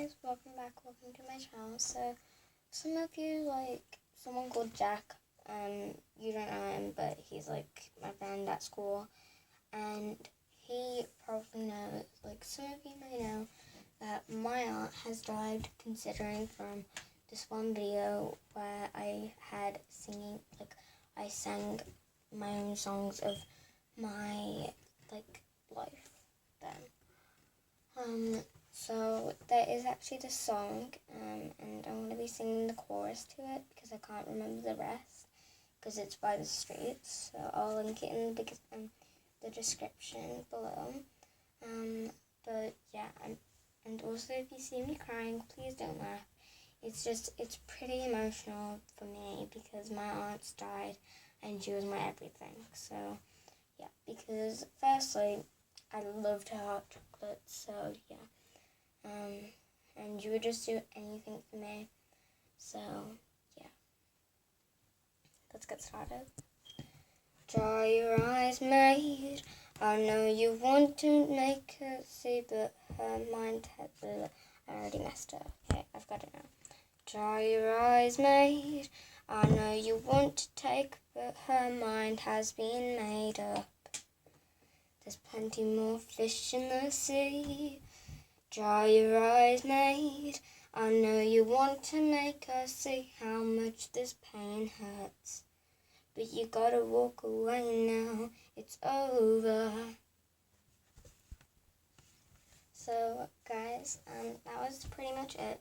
guys, welcome back, welcome to my channel. So, some of you like someone called Jack, you don't know him, but he's like my friend at school, and he probably knows, like some of you may know, that my aunt has died, considering from this one video where I had singing, like I sang my own songs of my life then. So there is actually this song, and I'm going to be singing the chorus to it because I can't remember the rest because it's by the Streets. So I'll link it in the description below. But yeah, and also if you see me crying, please don't laugh. It's pretty emotional for me because my aunt's died and she was my everything. So yeah, because firstly, I loved her hot chocolate, so yeah. And you would just do anything for me. So, yeah. Let's get started. Dry your eyes, maid. I know you want to make her see, but her mind has... I already messed up. Okay, I've got it now. Dry your eyes, maid. I know you want to take, but her mind has been made up. There's plenty more fish in the sea. Dry your eyes, maid. I know you want to make us see how much this pain hurts. But you gotta walk away now, it's over. So, guys, that was pretty much it.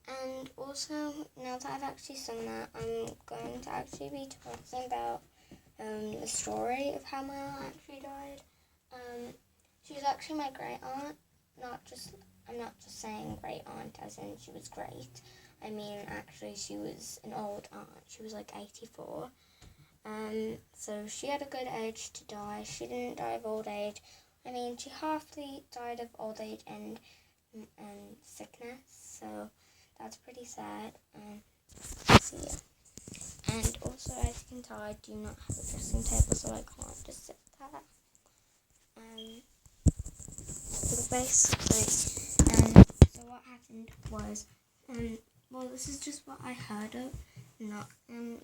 And also, now that I've actually sung that, I'm going to actually be talking about the story of how my aunt actually died. She's actually my great aunt, I'm not just saying great aunt as in she was great. I mean, actually, she was an old aunt. She was like 84. So she had a good age to die. She didn't die of old age. I mean, she halfly died of old age and sickness. So that's pretty sad. So yeah. And also, as you can tell, I do not have a dressing table, so I can't just sit there. So basically, so what happened was, well, this is just what I heard of. I'm not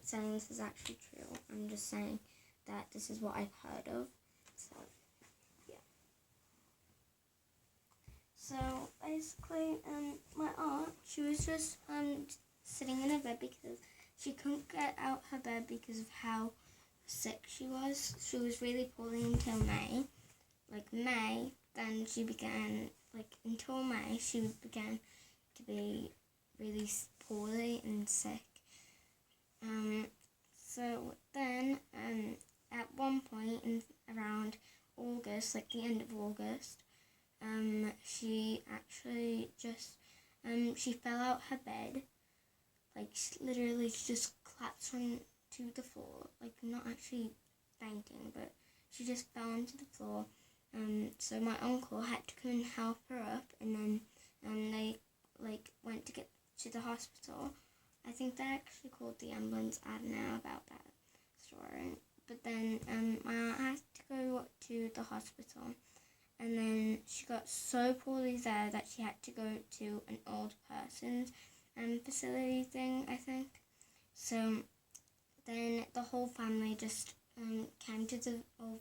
saying this is actually true. I'm just saying that this is what I've heard of. So, yeah. So basically, my aunt, she was just sitting in her bed because she couldn't get out her bed because of how sick she was. She was really poorly until May. May, then she began, until May, she began to be really poorly and sick. So then, at one point in around August, the end of August, she actually just, she fell out her bed, literally she just collapsed onto the floor, not actually fainting, but she just fell onto the floor. So my uncle had to come and help her up, and then they went to get to the hospital. I think they actually called the ambulance. I don't know about that story. But then my aunt had to go to the hospital, and then she got so poorly there that she had to go to an old person's facility thing, I think. So then the whole family just came to the old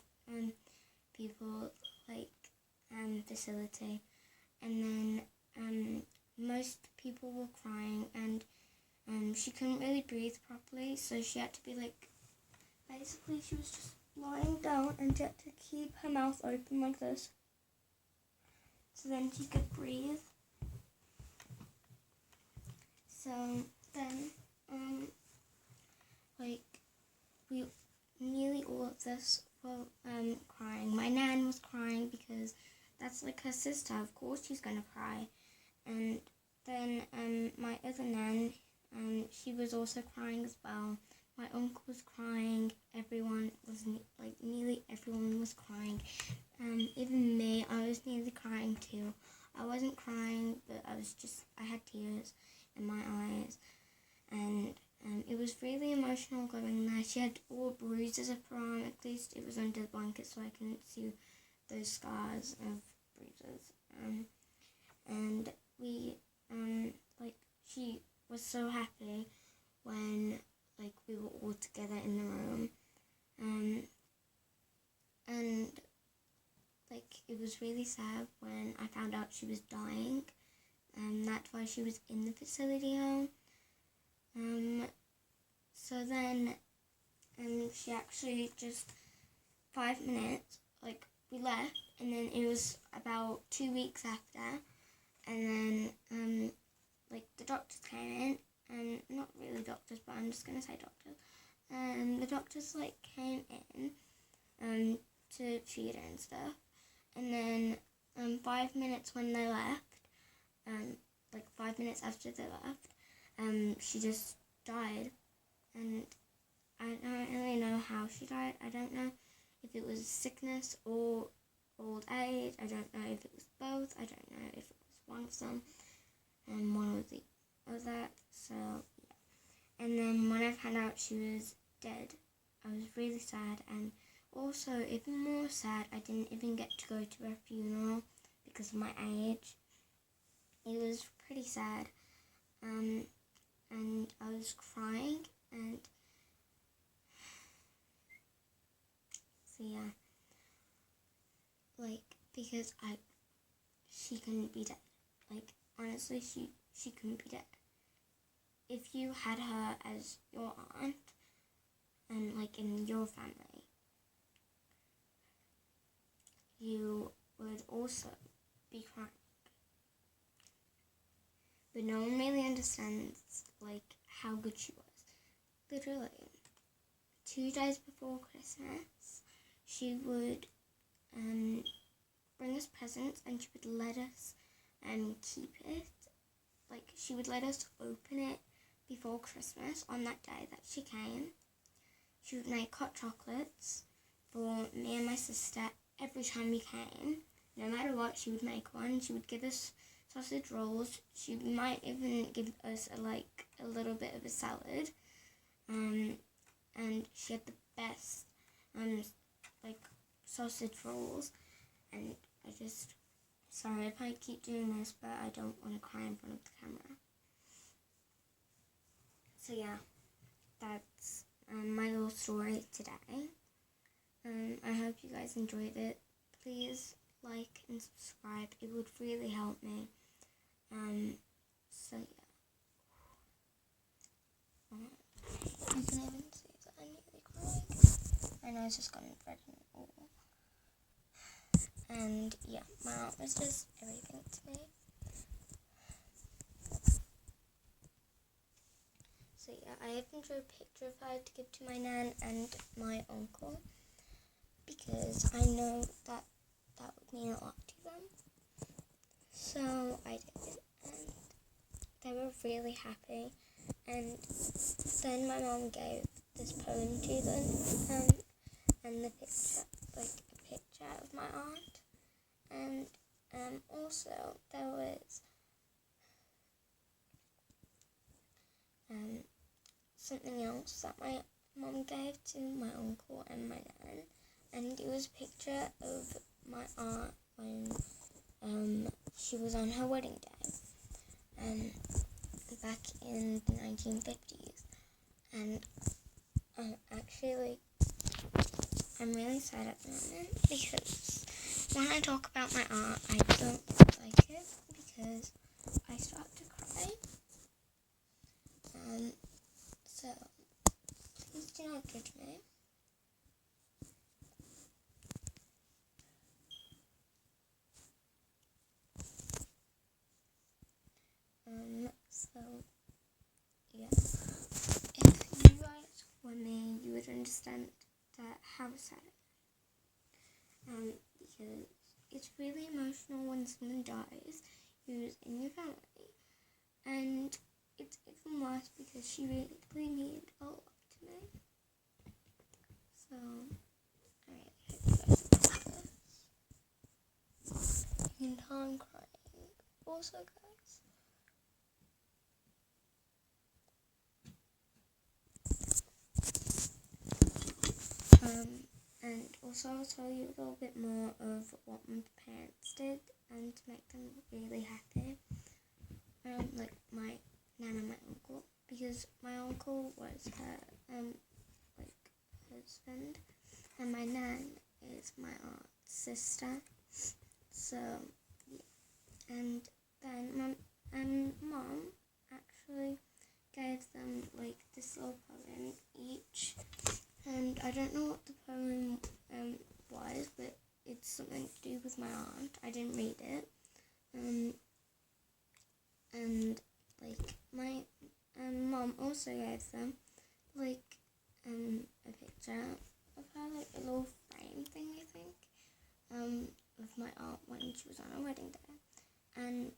people facility, and then most people were crying, and she couldn't really breathe properly, so she had to be basically she was just lying down and she had to keep her mouth open like this so then she could breathe. So then we nearly all of this were crying. My nan was crying because that's her sister. Of course she's gonna cry. And then my other nan, she was also crying as well. My uncle was crying. Everyone was nearly everyone was crying. Even me, I was nearly crying too. I wasn't crying, but I had tears in my eyes, and it was really emotional going there. She had all bruises of her arm. At least it was under the blanket, so I couldn't see those scars of bruises. And we was so happy when like we were all together in the room, and like it was really sad when I found out she was dying, and that's why she was in the facility home. So then she actually just 5 minutes, like we left, and then it was about 2 weeks after, and then like the doctors came in, and not really doctors, but I'm just gonna say doctors, and the doctors like came in to feed her and stuff, and then 5 minutes when they left, like 5 minutes after they left, she just died, and I don't really know how she died. I don't know if it was sickness or old age. I don't know if it was both. I don't know if it was one of them and one of the other. So yeah. And then when I found out she was dead, I was really sad, and also even more sad, I didn't even get to go to her funeral because of my age. It was pretty sad, and I was crying, and so yeah, like because she couldn't be dead. Like honestly, she couldn't be dead. If you had her as your aunt and like in your family, you would also be crying. But no one really understands like how good she was. Literally, 2 days before Christmas, she would bring us presents, and she would let us keep it. Like she would let us open it before Christmas on that day that she came. She would make hot chocolates for me and my sister every time we came. No matter what, she would make one. She would give us sausage rolls. She might even give us a little bit of a salad. And she had the best like sausage rolls. And sorry if I keep doing this, but I don't want to cry in front of the camera. So yeah, that's my little story today. I hope you guys enjoyed it. Please like and subscribe. It would really help me. So yeah. You can even see that I'm nearly crying. I know it's just gotten red and all. And yeah, my aunt was just everything to me. So yeah, I even drew a picture of her to give to my nan and my uncle, because I know that would mean a lot to them. So I did, and they were really happy. And then my mom gave this poem to them, and the picture, like a picture of my aunt. And also there was something else that my mom gave to my uncle and my nan, and it was a picture of my aunt when she was on her wedding day, back in the 1950s. And actually, I'm really sad at the moment, because when I talk about my aunt, I don't like it, because I start to cry. So please do not judge me. So yeah, if you guys were me, you would understand that how sad I am. Because it's really emotional when someone dies who's in your family, and it's even worse because she really meant a lot to me. So I really hope you guys enjoy this. You can tell I'm crying. Also, guys, and also I'll tell you a little bit more of what my parents did and to make them really happy. Like my nan and my uncle. uncle was her like husband, and my nan is my aunt's sister. So yeah, and then my mom actually gave them like this little poem each, and I don't know what the poem was, but it's something to do with my aunt. I didn't read it, and like my mom also gave them like a picture of her, like a little frame thing, I think, of my aunt when she was on her wedding day. And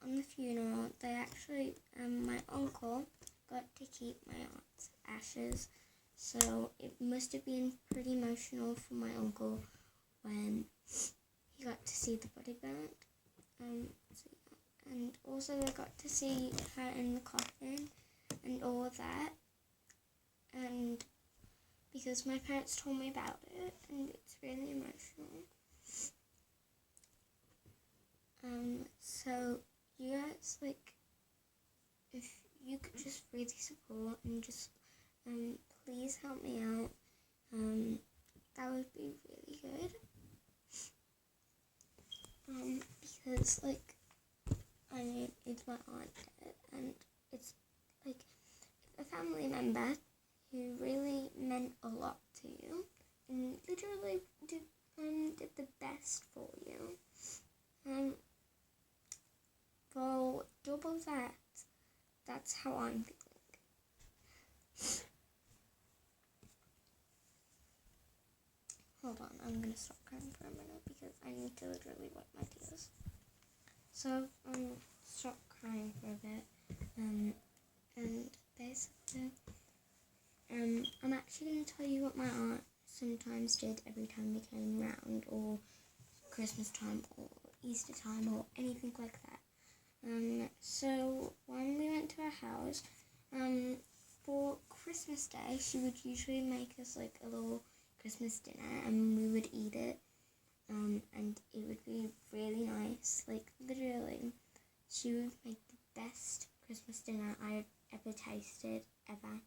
on the funeral, they actually, my uncle got to keep my aunt's ashes, so it must have been pretty emotional for my uncle when he got to see the body burnt. So yeah. And also I got to see her in the coffin and all of that, and because my parents told me about it, and it's really emotional. So you guys, like, if you could just really support and just please help me out, that would be really good. Because like I mean, it's my aunt dead, and it's like a family member who really meant a lot to you and literally did the best for you. For double that, that's how I'm feeling. Hold on, I'm gonna stop crying for a minute because I need to literally wipe my tears. So, stop crying for a bit, and basically, I'm actually going to tell you what my aunt sometimes did every time we came round, or Christmas time, or Easter time, or anything like that. So when we went to her house, for Christmas Day, she would usually make us like a little Christmas dinner, and we would eat it. And it would be really nice. Like, literally, she would make the best Christmas dinner I had ever tasted, ever.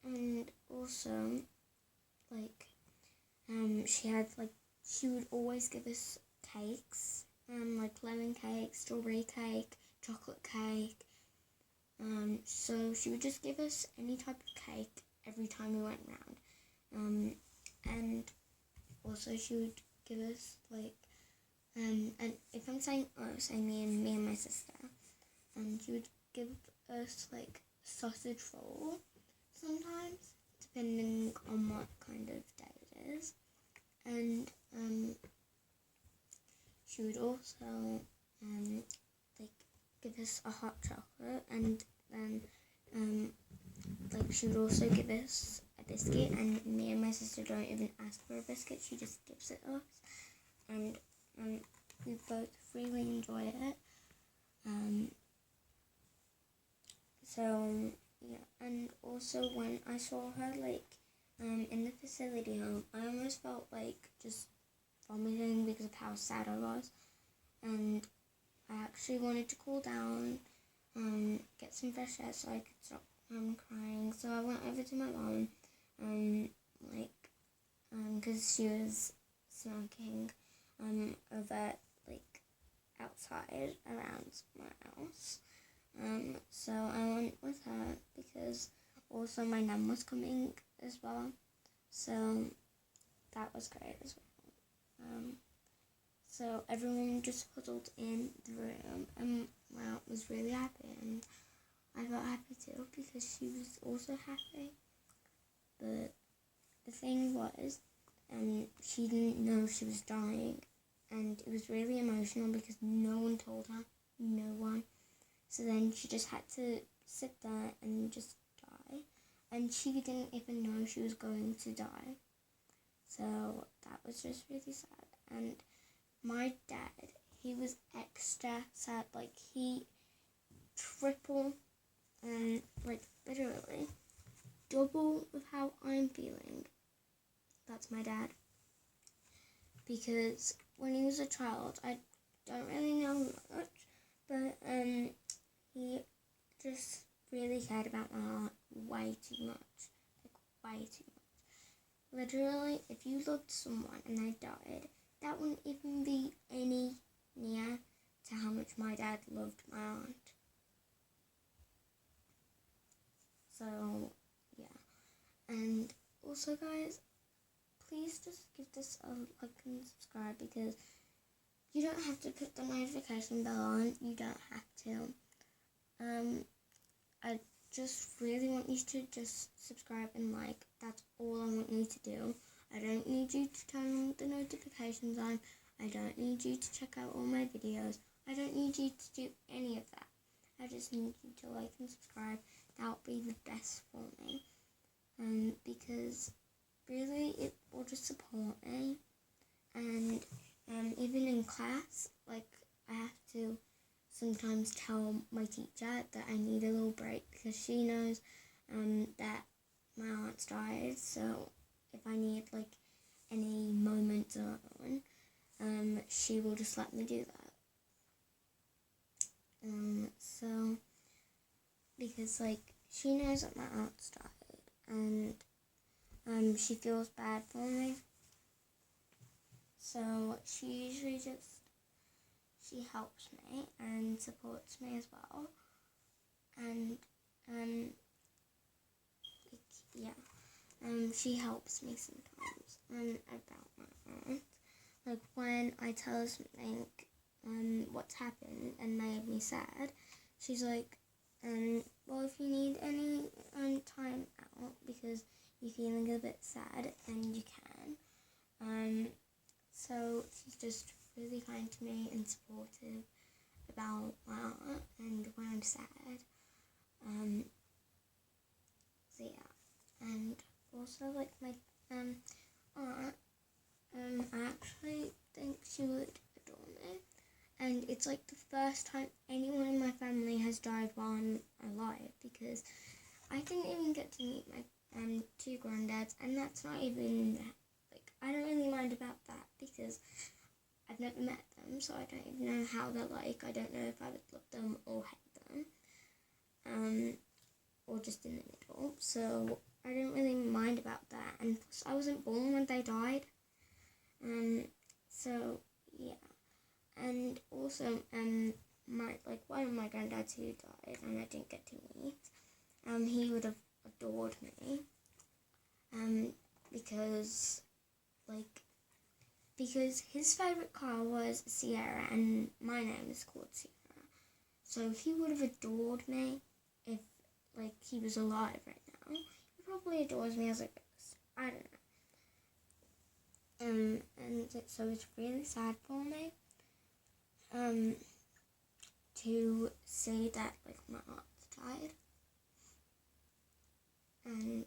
And also, like, she would always give us cakes, like lemon cake, strawberry cake, chocolate cake. So she would just give us any type of cake every time we went round. And also she would give us like, and if I'm saying us, I mean me and my sister. And she would give us like sausage roll sometimes, depending on what kind of day it is. And she would also like give us a hot chocolate, and then like she would also give us a biscuit, and me and my sister don't even ask for a biscuit, she just gives it us, and we both really enjoy it. So yeah, and also when I saw her like in the facility home, I almost felt like just vomiting because of how sad I was, and I actually wanted to cool down, get some fresh air so I could stop crying. So I went over to my mom, because she was smoking over like outside around my house. So I went with her because also my nan was coming as well. So that was great as well. So everyone just huddled in the room, and my aunt was really happy, and I got happy too because she was also happy. But the thing was, she didn't know she was dying, and it was really emotional because no one told her, no one. So then she just had to sit there and just die, and she didn't even know she was going to die. So that was just really sad. And my dad, he was extra sad, like he triple and like literally double of how I'm feeling. That's my dad. Because when he was a child, I don't really know much, but he just really really cared about my aunt way too much. Like, way too much. Literally, if you loved someone and they died, that wouldn't even be any near to how much my dad loved my aunt. So, yeah. And also, guys, please just give this a like and subscribe, because you don't have to put the notification bell on. You don't have to. I just really want you to just subscribe and like. That's all I want you to do. I don't need you to turn the notifications on. I don't need you to check out all my videos. I don't need you to do any of that. I just need you to like and subscribe. That would be the best for me. Because really it will just support me. And even in class, like, I have to sometimes tell my teacher that I need a little break, because she knows that my aunt's died. So if I need like any moments alone, she will just let me do that. So because like she knows that my aunt's died, and she feels bad for me. So she usually she helps me and supports me as well. And she helps me sometimes about my aunt. Like when I tell her something, what's happened and made me sad, she's like, well, if you need any time out because you're feeling a bit sad, then you can. So she's just really kind to me and supportive about my aunt and when I'm sad. So yeah, and also like my aunt, I actually think she would adore me. And it's like the first time anyone in my family has died while I'm alive, because I didn't even get to meet my two granddads, and that's not even, like, I don't really mind about that because I've never met them, so I don't even know how they're like. I don't know if I would love them or hate them, or just in the middle. So I don't really mind about that, and plus I wasn't born when they died. So yeah. And also, one of my granddads who died and I didn't get to meet, he would have adored me, because his favourite car was Sierra and my name is called Sierra. So he would have adored me if, like, he was alive right now. He probably adores me as a ghost. I don't know. And so it's really sad for me. To say that, like, my aunt's died. And,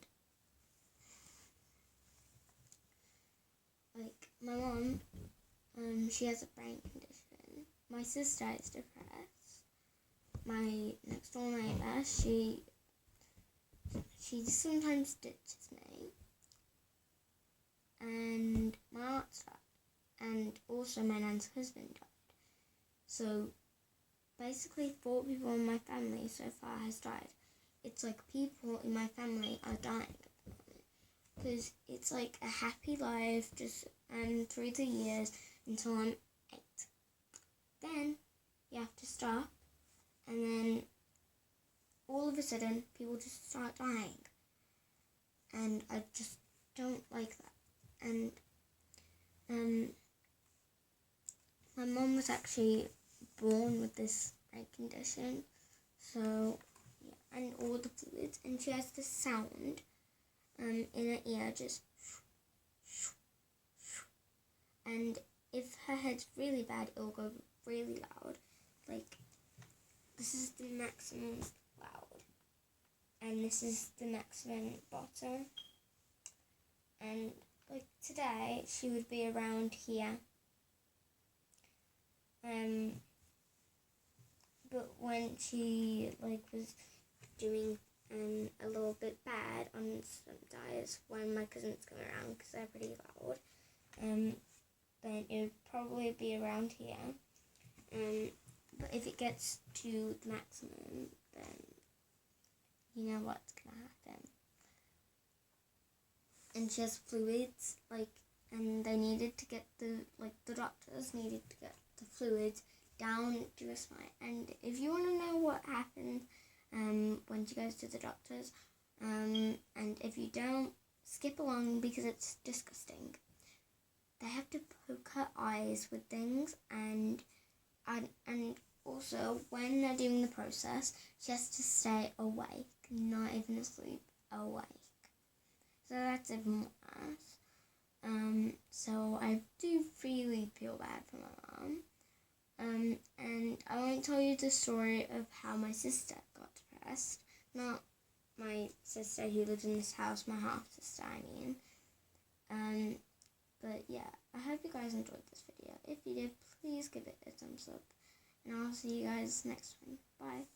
like, my mom, she has a brain condition. My sister is depressed. My next door neighbour, she sometimes ditches me. And my aunt's died. And also my nan's husband died. So basically 4 people in my family so far has died. It's like people in my family are dying at the moment, because it's like a happy life just through the years until I'm 8. Then you have to stop, and then all of a sudden people just start dying, and I just don't like that. And my mum was actually born with this condition, so yeah, and all the fluids, and she has this sound in her ear, just, and if her head's really bad, it'll go really loud. Like, this is the maximum loud, and this is the maximum bottom. And like today, she would be around here. But when she was doing a little bit bad on some diets, when my cousins come around, because they're pretty loud, then it would probably be around here. But if it gets to the maximum, then you know what's gonna happen. And she has fluids, and they needed to get the doctors needed to get the fluids down to her spine. And if you want to know what happens when she goes to the doctors, and if you don't, skip along because it's disgusting. They have to poke her eyes with things, and also when they're doing the process, she has to stay awake, not even asleep, awake. So that's even worse. So I do really feel bad for my mom. And I won't tell you the story of how my sister got depressed. Not my sister who lives in this house, my half sister, I mean. But yeah, I hope you guys enjoyed this video. If you did, please give it a thumbs up. And I'll see you guys next time. Bye.